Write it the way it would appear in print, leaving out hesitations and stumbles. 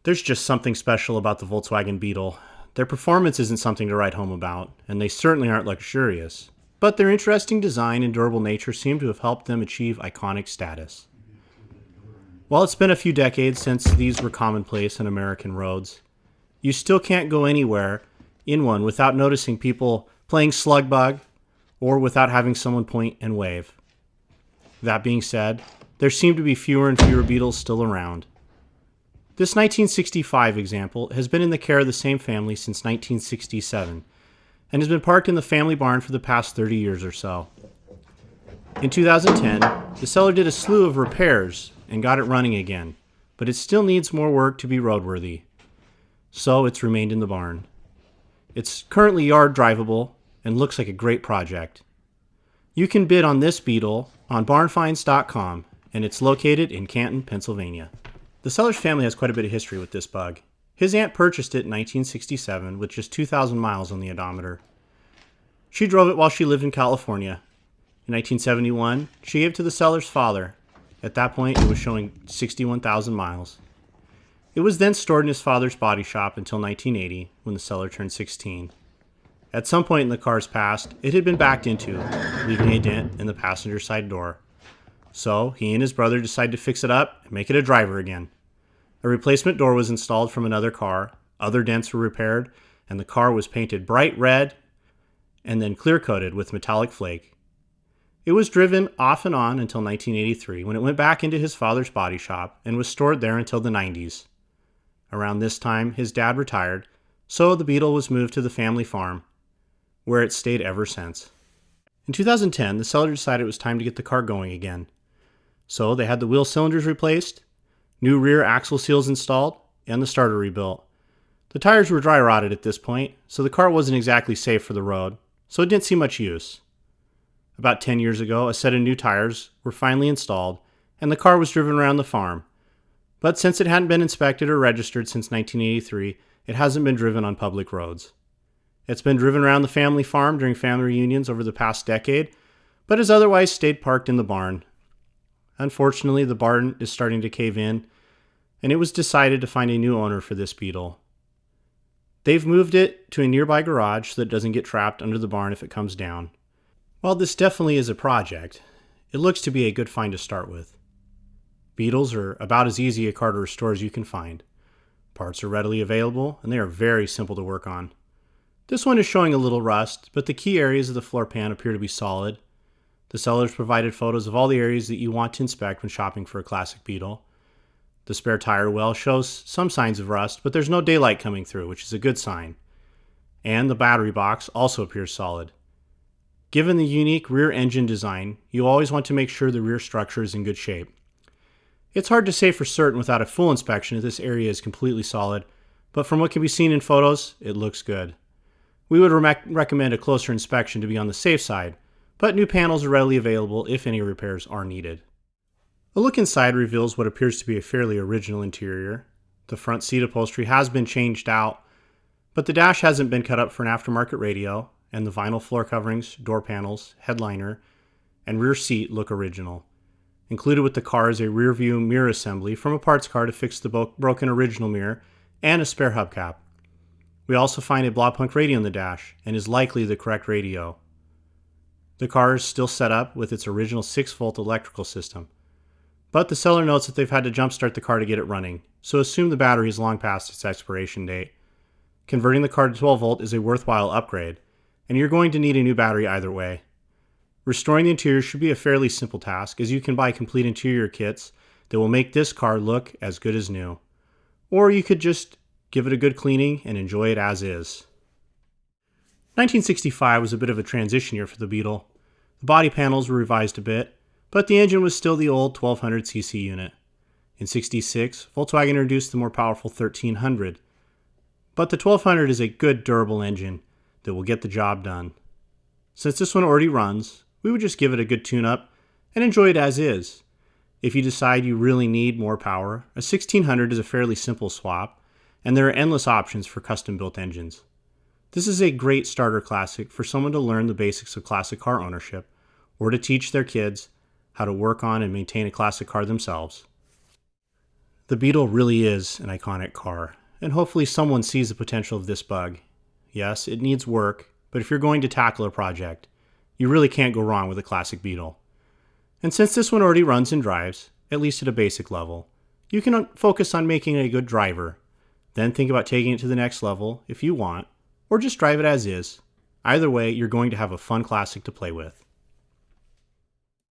There's just something special about the Volkswagen Beetle. Their performance isn't something to write home about, and they certainly aren't luxurious. But their interesting design and durable nature seem to have helped them achieve iconic status. While it's been a few decades since these were commonplace on American roads, you still can't go anywhere in one without noticing people playing slug bug or without having someone point and wave. That being said, there seem to be fewer and fewer Beetles still around. This 1965 example has been in the care of the same family since 1967 and has been parked in the family barn for the past 30 years or so. In 2010, the seller did a slew of repairs and got it running again, but it still needs more work to be roadworthy. So it's remained in the barn. It's currently yard drivable and looks like a great project. You can bid on this Beetle on barnfinds.com, and it's located in Canton, Pennsylvania. The seller's family has quite a bit of history with this bug. His aunt purchased it in 1967 with just 2,000 miles on the odometer. She drove it while she lived in California. In 1971, she gave it to the seller's father. At that point, it was showing 61,000 miles. It was then stored in his father's body shop until 1980, when the seller turned 16. At some point in the car's past, it had been backed into, leaving a dent in the passenger side door. So he and his brother decided to fix it up and make it a driver again. A replacement door was installed from another car, other dents were repaired, and the car was painted bright red and then clear-coated with metallic flake. It was driven off and on until 1983, when it went back into his father's body shop and was stored there until the 90s. Around this time, his dad retired, so the Beetle was moved to the family farm, where it stayed ever since. In 2010, the seller decided it was time to get the car going again. So they had the wheel cylinders replaced, new rear axle seals installed, and the starter rebuilt. The tires were dry rotted at this point, so the car wasn't exactly safe for the road, so it didn't see much use. About 10 years ago, a set of new tires were finally installed, and the car was driven around the farm. But since it hadn't been inspected or registered since 1983, it hasn't been driven on public roads. It's been driven around the family farm during family reunions over the past decade, but has otherwise stayed parked in the barn. Unfortunately, the barn is starting to cave in, and it was decided to find a new owner for this Beetle. They've moved it to a nearby garage so that it doesn't get trapped under the barn if it comes down. While this definitely is a project, it looks to be a good find to start with. Beetles are about as easy a car to restore as you can find. Parts are readily available, and they are very simple to work on. This one is showing a little rust, but the key areas of the floor pan appear to be solid. The sellers provided photos of all the areas that you want to inspect when shopping for a classic Beetle. The spare tire well shows some signs of rust, but there's no daylight coming through, which is a good sign. And the battery box also appears solid. Given the unique rear engine design, you always want to make sure the rear structure is in good shape. It's hard to say for certain without a full inspection if this area is completely solid, but from what can be seen in photos, it looks good. We would recommend a closer inspection to be on the safe side, but new panels are readily available if any repairs are needed. A look inside reveals what appears to be a fairly original interior. The front seat upholstery has been changed out, but the dash hasn't been cut up for an aftermarket radio, and the vinyl floor coverings, door panels, headliner, and rear seat look original. Included with the car is a rear view mirror assembly from a parts car to fix the broken original mirror, and a spare hubcap. We also find a Blaupunkt radio in the dash, and is likely the correct radio. The car is still set up with its original 6-volt electrical system, but the seller notes that they've had to jumpstart the car to get it running, so assume the battery is long past its expiration date. Converting the car to 12-volt is a worthwhile upgrade, and you're going to need a new battery either way. Restoring the interior should be a fairly simple task, as you can buy complete interior kits that will make this car look as good as new. Or you could just give it a good cleaning and enjoy it as is. 1965 was a bit of a transition year for the Beetle. The body panels were revised a bit, but the engine was still the old 1200cc unit. In '66, Volkswagen introduced the more powerful 1300, but the 1200 is a good durable engine that will get the job done. Since this one already runs, we would just give it a good tune-up and enjoy it as is. If you decide you really need more power, a 1600 is a fairly simple swap, and there are endless options for custom-built engines. This is a great starter classic for someone to learn the basics of classic car ownership, or to teach their kids how to work on and maintain a classic car themselves. The Beetle really is an iconic car, and hopefully someone sees the potential of this bug. Yes, it needs work, but if you're going to tackle a project, you really can't go wrong with a classic Beetle. And since this one already runs and drives, at least at a basic level, you can focus on making it a good driver. Then think about taking it to the next level if you want, or just drive it as is. Either way, you're going to have a fun classic to play with.